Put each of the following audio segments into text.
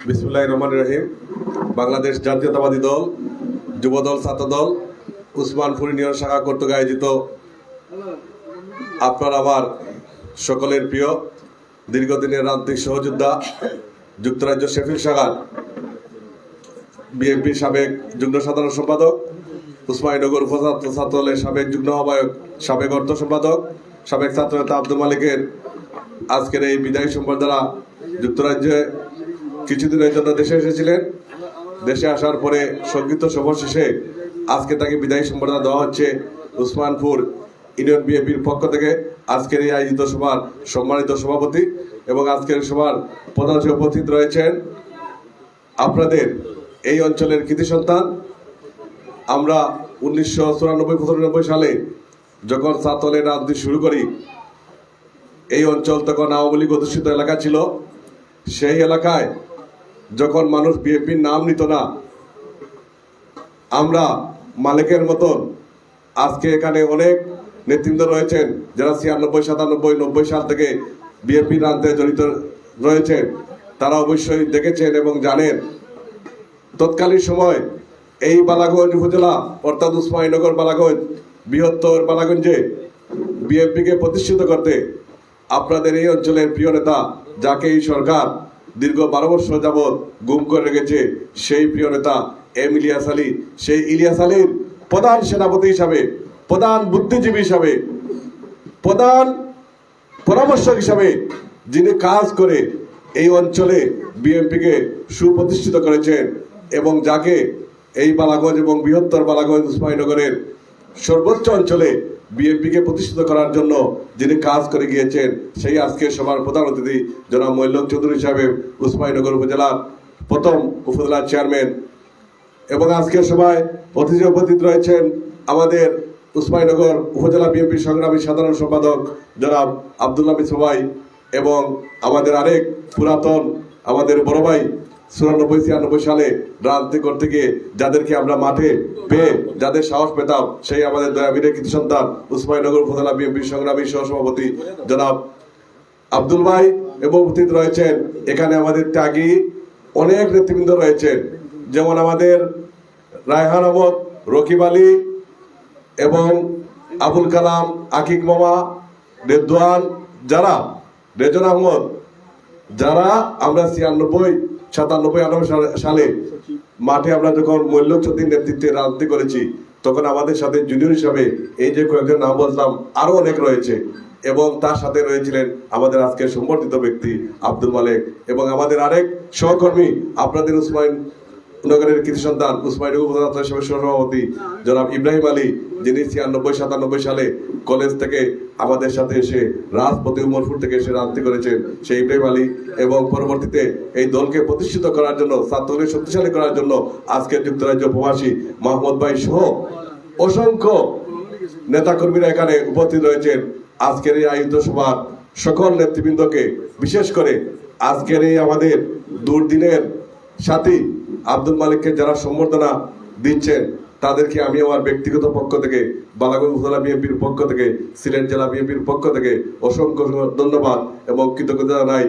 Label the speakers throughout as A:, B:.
A: বিসমুল্লাহির রহমানির রহিম। বাংলাদেশ জাতীয়তাবাদী দল, যুবদল, ছাত্রদল, উসমানপুর ইউনিয়ন শাখা কর্তৃক আয়োজিত আপনার আমার সকলের প্রিয় দীর্ঘদিনের রাজনৈতিক সহযোদ্ধা, যুক্তরাজ্য শেফিল্ড শাখার বিএনপির সাবেক যুগ্ম সাধারণ সম্পাদক, উসমানীনগর উপছাত্র ছাত্রদলের সাবেক যুগ্ম আহ্বায়ক, সাবেক অর্থ সম্পাদক, সাবেক ছাত্রনেতা আব্দুল মালিকের আজকের এই বিদায়ী সম্বর্ধনা যুক্তরাজ্যে কিছুদিনের জন্য দেশে এসেছিলেন। দেশে আসার পরে সংক্ষিপ্ত সভা শেষে আজকে তাকে বিদায়ী সম্বর্ধনা দেওয়া হচ্ছে উসমানপুর ইউনিয়ন বিএনপির পক্ষ থেকে। আজকের এই আয়োজিত সভার সম্মানিত সভাপতি এবং আজকের সভার প্রধান উপস্থিত রয়েছেন আপনাদের এই অঞ্চলের কৃতি সন্তান। আমরা 1994-95 সালে যখন ছাত্রদলের রাজনীতি শুরু করি, এই অঞ্চল তখন আওয়ামী লীগ অধ্যুষিত এলাকা ছিল। সেই এলাকায় যখন মানুষ বিএনপির নাম নিত না, আমরা মালিকের মতন আজকে এখানে অনেক নেতৃত্ব রয়েছেন যারা 96, 97, 90 সাল থেকে বিএনপির রাজনীতিতে জড়িত রয়েছেন। তারা অবশ্যই দেখেছেন এবং জানেন তৎকালীন সময় এই বালাগঞ্জ উপজেলা অর্থাৎ উসমানীনগর বালাগঞ্জ বৃহত্তর বালাগঞ্জে বিএনপিকে প্রতিষ্ঠিত করতে আপনাদের এই অঞ্চলের প্রিয় নেতা, যাকে এই সরকার দীর্ঘ 12 বছর যাবৎ গুম করে রেখেছে, সেই প্রিয় নেতা ইলিয়াস আলী, সেই ইলিয়াস আলীর প্রধান সেনাপতি হিসাবে, প্রধান বুদ্ধিজীবী হিসাবে, প্রধান পরামর্শক হিসাবে যিনি কাজ করে এই অঞ্চলে বিএনপিকে সুপ্রতিষ্ঠিত করেছেন এবং যাকে এই বালাগঞ্জ এবং বৃহত্তর বালাগঞ্জ উসমানীনগরের সর্বোচ্চ অঞ্চলে বিএনপিকে প্রতিষ্ঠিত করার জন্য যিনি কাজ করে গিয়েছেন, সেই আজকের সভার প্রধান অতিথি জনাব মঈনুল চৌধুরী সাহেব, উসমানীনগর উপজেলার প্রথম উপজেলার চেয়ারম্যান। এবং আজকের সভায় অতিথি উপস্থিত রয়েছেন আমাদের উসমানীনগর উপজেলা বিএনপি সংগ্রামী সাধারণ সম্পাদক জনাব আব্দুল্লাহ মিসবাই এবং আমাদের আরেক পুরাতন আমাদের বড় ভাই 94-96 সালে রাজনীতি করতে গিয়ে যাদেরকে আমরা মাঠে পেয়ে যাদের সাহস পেতাম, সেই আমাদের দয়াবীরের কৃতি সন্তান উসমানীনগর উপজেলা বিএনপি সংগ্রামী সহসভাপতি জনাব আব্দুল ভাই। এবং উপস্থিত রয়েছেন এখানে আমাদের ত্যাগী অনেক নেতৃবৃন্দ রয়েছেন, যেমন আমাদের রায়হান আহমদ, রকিব আলী এবং আবুল কালাম, আকিক মামা, রেদওয়ান, যারা রেজন আহমদ, যারা আমরা 96, 97, 98 সালে মাঠে আমরা যখন মৈলক চৌধুরীর নেতৃত্বে রাজনীতি করেছি, তখন আমাদের সাথে জুনিয়র হিসাবে এই যে কয়েকজন নাম বললাম আরো অনেক রয়েছে। এবং তার সাথে রয়েছিলেন আমাদের আজকের সম্বর্ধিত ব্যক্তি আব্দুল মালিক এবং আমাদের আরেক সহকর্মী আপনাদের উসমানীনগরের কৃতি সন্তান উসমানীনগর উপজেলা সভাপতি জনাব ইব্রাহিম আলী, যিনি 96, 97 সালে কলেজ থেকে আমাদের সাথে এসে রাজপথে উমরপুর থেকে এসে রাজনীতি করেছেন, সেই ইব্রাহিম আলী। এবং পরবর্তীতে এই দলকে প্রতিষ্ঠিত করার জন্য, ছাত্রদলকে শক্তিশালী করার জন্য আজকের যুক্তরাজ্য প্রবাসী মাহমুদ ভাই সহ অসংখ্য নেতাকর্মীরা এখানে উপস্থিত রয়েছেন। আজকের এই আয়োজিত সভার সকল নেতৃবৃন্দকে, বিশেষ করে আজকের এই আমাদের দুর্দিনের সাথী আব্দুল মালিককে যারা সম্বর্ধনা দিচ্ছেন, তাদেরকে আমি আমার ব্যক্তিগত পক্ষ থেকে, বালাগঞ্জ উপজেলা বিএনপির পক্ষ থেকে, সিলেট জেলা বিএনপির পক্ষ থেকে অসংখ্য ধন্যবাদ এবং কৃতজ্ঞতা জানাই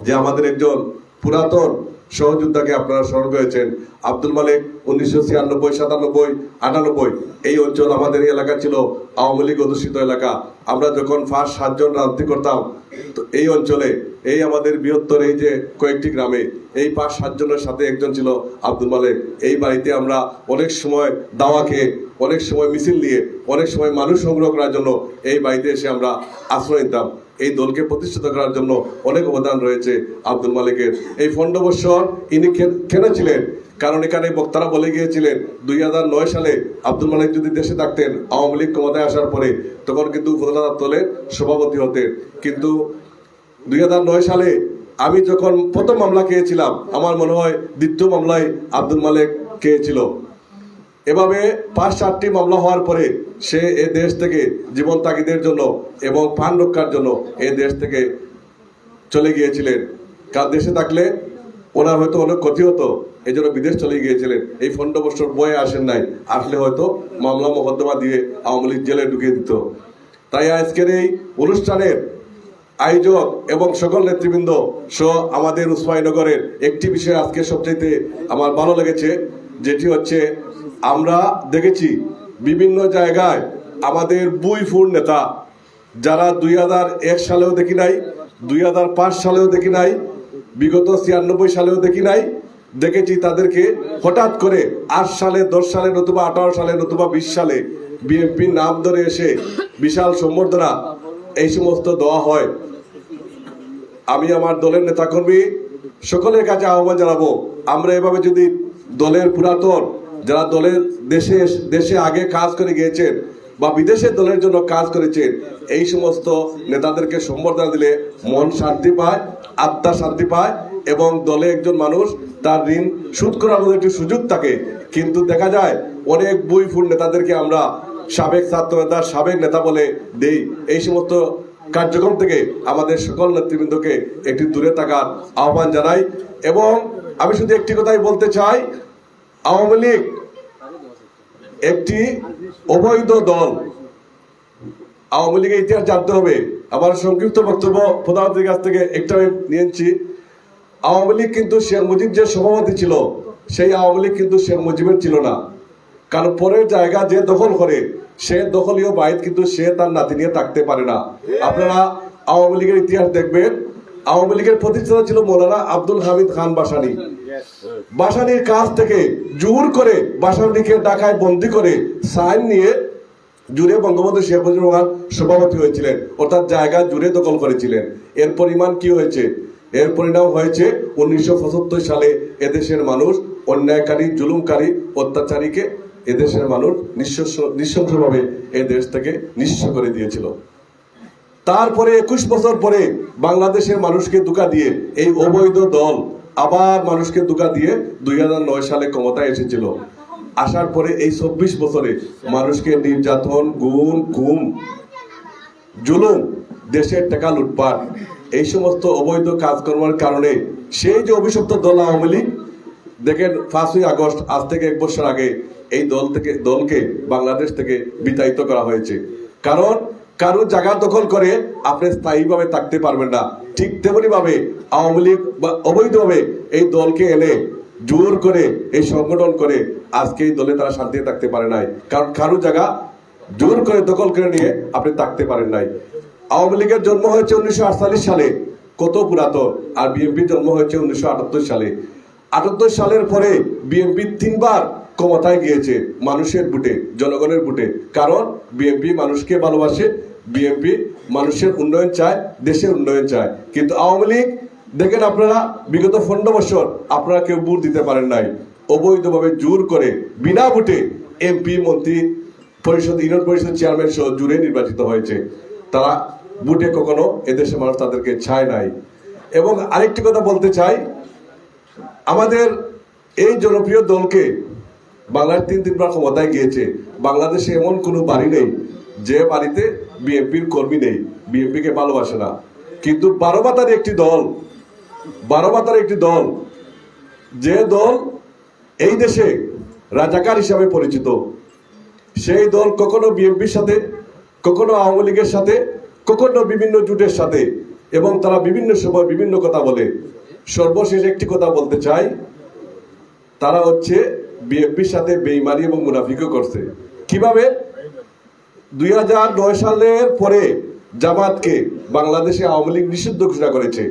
A: যে আমাদের একজন পুরাতন সহযোদ্ধাকে আপনারা স্মরণ করেছেন। আব্দুল মালিক 1996, 97, 98 এই অঞ্চল আমাদের এই এলাকা ছিল আওয়ামী লীগ অধ্যুষিত এলাকা। আমরা যখন ফার্স্ট 7 জন রাজনীতি করতাম, তো এই অঞ্চলে এই আমাদের বৃহত্তর এই যে কয়েকটি গ্রামে এই 5-7 জনের সাথে একজন ছিল আব্দুল মালিক। এই বাড়িতে আমরা অনেক সময় দাওয়া খেয়ে, অনেক সময় মিছিল নিয়ে, অনেক সময় মানুষ সংগ্রহ করার জন্য এই বাড়িতে এসে আমরা আশ্রয় নিতাম। এই দলকে প্রতিষ্ঠিত করার জন্য অনেক অবদান রয়েছে আব্দুল মালিকের। এই 15 বছর ইনি কেন ছিলেন? কারণ এখানে বক্তারা বলে গিয়েছিলেন 2009 সালে আব্দুল মালিক যদি দেশে থাকতেন, আওয়ামী লীগ ক্ষমতায় আসার পরে, তখন কিন্তু উপজেলা দলের সভাপতি হতেন। কিন্তু 2009 সালে আমি যখন প্রথম মামলা খেয়েছিলাম, আমার মনে হয় দ্বিতীয় মামলায় আব্দুল মালিক খেয়েছিল। এভাবে 5-4টি মামলা হওয়ার পরে সে এ দেশ থেকে জীবন তাগিদের জন্য এবং প্রাণ রক্ষার জন্য এই দেশ থেকে চলে গিয়েছিলেন। কারণ দেশে থাকলে ওনার হয়তো অনেক ক্ষতি হতো, এই জন্য বিদেশ চলে গিয়েছিলেন। এই 15 বছর বয়ে আসেন নাই, আসলে হয়তো মামলা মোকদ্দমা দিয়ে আওয়ামী লীগ জেলে ঢুকিয়ে দিত। তাই আজকের এই অনুষ্ঠানের আয়োজক এবং সকল নেতৃবৃন্দ সহ আমাদের উসমানীনগরের একটি বিষয় আজকে সবচেয়ে আমার ভালো লেগেছে, যেটি হচ্ছে আমরা দেখেছি বিভিন্ন জায়গায় আমাদের বুইফুর নেতা যারা 2001 সালেও দেখি নাই, 2005 সালেও দেখি নাই, বিগত 96 সালেও দেখি নাই, দেখেছি তাদেরকে হঠাৎ করে 8 সালে, 10 সালে, নতুবা 18 সালে, নতুবা 20 সালে বিএনপির নাম ধরে এসে বিশাল সম্বর্ধনা এই সমস্ত দেওয়া হয়। আমি আমার দলের নেতাকর্মী সকলের কাছে আহ্বান জানাবো, আমরা এভাবে যদি দলের পুরাতন যারা দলের দেশে আগে কাজ করে গিয়েছেন বা বিদেশে দলের জন্য কাজ করেছেন, এই সমস্ত নেতাদেরকে সম্বর্ধনা দিলে মন শান্তি পায়, আত্মা শান্তি পায় এবং দলে একজন মানুষ তার ঋণ শোধ করার মতো একটি সুযোগ থাকে। কিন্তু দেখা যায় অনেক বুইফুল নেতাদেরকে আমরা সাবেক ছাত্র নেতা, সাবেক নেতা বলে দেই। এই সমস্ত কার্যক্রম থেকে আমাদের সকল নেতৃবৃন্দকে একটি দূরে থাকার আহ্বান জানাই। এবং আমি শুধু একটি কথাই বলতে চাই, আওয়ামী লীগ একটি অবৈধ দল। আওয়ামী লীগের ইতিহাস জানতে হবে। আমার সংক্ষিপ্ত বক্তব্য প্রধানমন্ত্রীর কাছ থেকে একটা নিয়েছি। আওয়ামী লীগ কিন্তু শেখ মুজিব যে সভাপতি ছিল, সেই আওয়ামী লীগ কিন্তু শেখ মুজিবের ছিল না। কারণ পরের জায়গা যে দখল করে, সে দখলীয় বাইত কিন্তু সে তার নাতি নিয়ে থাকতে পারে না। আপনারা আওয়ামী লীগের ইতিহাস দেখবেন, আওয়ামী লীগের প্রতিষ্ঠাতা ছিল মৌলানা আব্দুল হামিদ খান বাসানী। বাসানীর কাছ থেকে জোর করে বাসানীকে ঢাকায় বন্দি করে সাইন নিয়ে জুড়ে বঙ্গবন্ধু শেখ মুজিবুর রহমান সভাপতি হয়েছিলেন, অর্থাৎ জায়গা জুড়ে দখল করেছিলেন। এর পরিমাণ কি হয়েছে? এর পরিণাম হয়েছে 1975 সালে এদেশের মানুষ অন্যায়কারী, জুলুমকারী, অত্যাচারীকে এদেশের মানুষ নৃশংসভাবে এই দেশ থেকে নিঃস্ব করে দিয়েছিল। তারপরে 21 বছর পরে বাংলাদেশের মানুষকে ধোঁকা দিয়ে এই অবৈধ দল আবার মানুষকে ধোঁকা দিয়ে 2009 সালে ক্ষমতায় এসেছিল। আসার পরে এই 24 বছরে মানুষকে নির্যাতন, গুম, জুলুম, দেশের টাকা লুটপাট, এই সমস্ত অবৈধ কাজকর্মের কারণে সেই যে অভিশপ্ত দল আওয়ামী লীগ, দেখেন 5ই আগস্ট আজ থেকে 1 বছর আগে এই দলকে বাংলাদেশ থেকে বিতাড়িত করা হয়েছে। কারণ কারো জায়গা দখল করে আপনি স্থায়ীভাবে থাকতে পারবেন না। ঠিক তেমনি ভাবে আওয়ামী লীগ বা অবৈধভাবে এই দলকে এনে জোর করে এই সংগঠন করে আজকে এই দলে তারা শান্তিতে থাকতে পারে নাই। কারণ কারো জায়গা জোর করে দখল করে নিয়ে আপনি থাকতে পারেন নাই। আওয়ামী লীগের জন্ম হয়েছে 1948 সালে, কত পুরাতন, আর বিএনপির জন্ম হয়েছে 1978 সালে। 78 সালের পরে বিএনপি 3 বার ক্ষমতায় গিয়েছে মানুষের ভোটে, জনগণের ভোটে। কারণ বিএনপি মানুষকে ভালোবাসে, বিএনপি মানুষের উন্নয়ন চায়, দেশের উন্নয়ন চায়। কিন্তু আওয়ামী লীগ দেখেন আপনারা বিগত 15 বছর আপনারা কেউ ভোট দিতে পারেন নাই। অবৈধভাবে জোর করে বিনা ভোটে এমপি, মন্ত্রী পরিষদ, ইউনিয়ন পরিষদ চেয়ারম্যান সহ জুড়ে নির্বাচিত হয়েছে। তারা ভোটে কখনো এদেশের মানুষ তাদেরকে চায় নাই। এবং আরেকটি কথা বলতে চাই, আমাদের এই জনপ্রিয় দলকে বাংলার 3বার ক্ষমতায় গিয়েছে। বাংলাদেশে এমন কোনো বাড়ি নেই যে বাড়িতে বিএনপির কর্মী নেই, বিএনপিকে ভালোবাসে না। কিন্তু বারোবাতার একটি দল, যে দল এই দেশে রাজাকার হিসাবে পরিচিত, সেই দল কখনো বিএনপির সাথে, কখনো আওয়ামী লীগের সাথে, কখনো বিভিন্ন জোটের সাথে, এবং তারা বিভিন্ন সময় বিভিন্ন কথা বলে। সর্বশেষ একটি কথা বলতে চাই, তারা হচ্ছে বিএনপির সাথে বেইমানি এবং মুনাফিকও করছে। কিভাবে? 2009 সালের পরে জামাতকে বাংলাদেশে আওয়ামী লীগ নিষিদ্ধ ঘোষণা করেছে,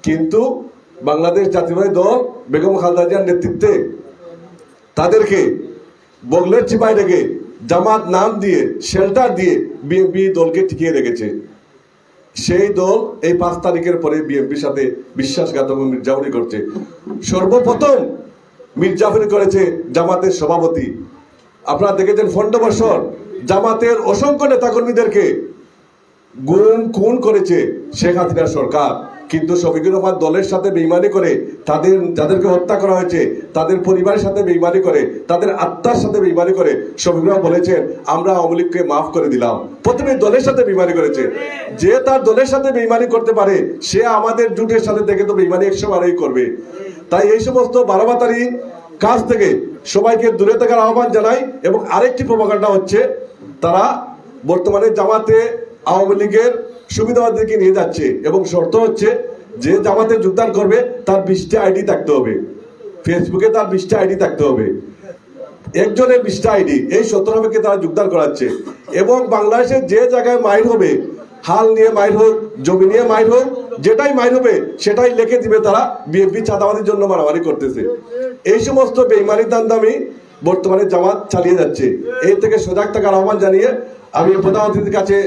A: কিন্তু বাংলাদেশ জাতীয়তাবাদী দল বেগম খালেদা জিয়ার নেতৃত্বে তাদেরকে বগলের চিপায় রেখে জামাত নাম দিয়ে, শেল্টার দিয়ে বিএনপি দলকে টিকিয়ে রেখেছে। সেই দল এই 5 তারিখের পরে বিএনপির সাথে বিশ্বাসঘাতক মির্জাফরি করছে। সর্বপ্রথম মির্জাফরি করেছে জামাতের সভাপতি। আপনারা দেখেছেন 15 বছর জামাতের অসংখ্য নেতাকর্মীদেরকে খুন করেছে শেখ হাসিনার সরকার। কিন্তু শফিকুর রহমান দলের সাথে বেইমানি করে, যাদেরকে হত্যা করা হয়েছে তাদের পরিবারের সাথে বেইমানি করে, তাদের আত্মার সাথে বেইমানি করে শফিকুর রহমান বলেছেন আমরা আওয়ামী লীগকে মাফ করে দিলাম। প্রথমে দলের সাথে বেইমানি করেছে। যে তার দলের সাথে বেইমানি করতে পারে সে আমাদের জোটের সাথে থেকে তো বেইমানি 100 বারই করবে। তাই এই সমস্ত বারোবাতারি কাজ থেকে সবাইকে দূরে থাকার আহ্বান জানাই। এবং আরেকটি প্রপাগান্ডা হচ্ছে, তারা বর্তমানে জামাতে আওয়ামী লীগের সুবিধাবাদীকে নিয়ে যাচ্ছে এবং শর্ত হচ্ছে যে জামাতে যোগদান করবে তার 20টা আইডি থাকতে হবে, ফেসবুকে তার 20টা আইডি থাকতে হবে, একজনের 20টা আইডি, এই 17 তারা যোগদান করাচ্ছে। এবং বাংলাদেশের যে জায়গায় মাইর হবে, হাল নিয়ে মাইর হোক, জমি নিয়ে মাইর হোক, যেটাই মাইর হবে সেটাই লিখে দিবে তারা বিএনপি চাঁদাবাদের জন্য মারামারি করতেছে। এই সমস্ত বেইমানি দান্দামি বর্তমানে জামাত চালিয়ে যাচ্ছে। এই থেকে সজাগ থাকার আহ্বান জানিয়ে আমি প্রধান অতিথির কাছে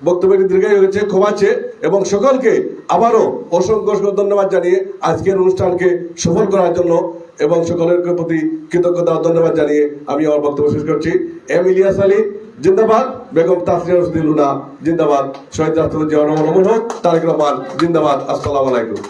A: বক্তব্যটি দীর্ঘায়িত হয়েছে, ক্ষমা চেয়ে এবং সকলকে আবারও অসংখ্য ধন্যবাদ জানিয়ে আজকের অনুষ্ঠানকে সফল করার জন্য এবং সকলের প্রতি কৃতজ্ঞতা ধন্যবাদ জানিয়ে আমি আমার বক্তব্য শেষ করছি। এম ইলিয়াস আলী জিন্দাবাদ, বেগম তাসরিয়া রশিদুল লুনা জিন্দাবাদ, শহীদ রাষ্ট্রপতি জিয়াউর রহমান অমর হোক, তারেক রহমান জিন্দাবাদ। আসসালামু আলাইকুম।